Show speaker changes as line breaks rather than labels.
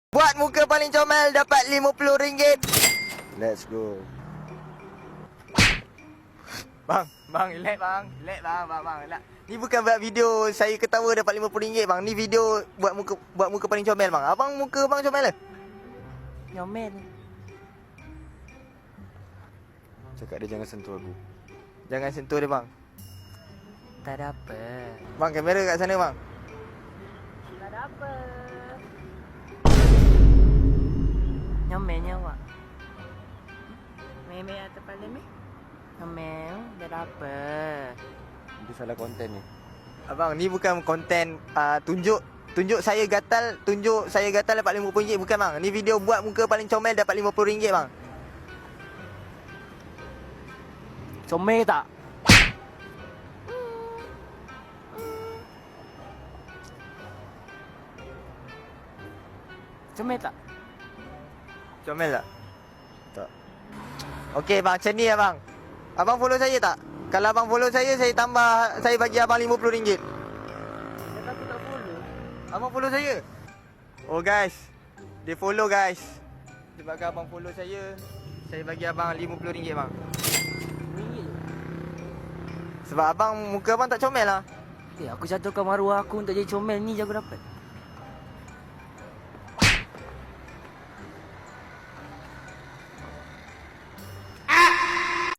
Buat muka paling comel dapat RM50. Let's go. Bang, relax bang. Relax bang. Relax. Ni bukan buat video saya ketawa dapat RM50 bang. Ni video buat muka paling comel bang. Abang muka bang comel ke?
Nyomel.
Cakap dia jangan sentuh aku. Jangan sentuh dia bang.
Tak ada apa.
Bang, kamera kat sana bang.
Tak ada apa. Nyomelnya awak. Meme atau pada me? Nyomel, tak ada apa.
Dia salah konten ni. Abang, ni bukan konten tunjuk saya gatal dapat RM50 bukan bang. Ni video buat muka paling comel dapat RM50 bang.
Comel tak? Comel tak?
Comel tak? Tak. Okey bang, macam ni ya bang. Abang follow saya tak? Kalau abang follow saya bagi abang RM50.
Kata aku tak follow.
Abang follow saya. Oh guys, dia follow guys. Sebab abang follow saya bagi abang RM50 bang.
Ringgit je.
Sebab abang muka abang tak comel lah.
Aku jatuhkan maruah aku untuk jadi comel ni je aku dapat.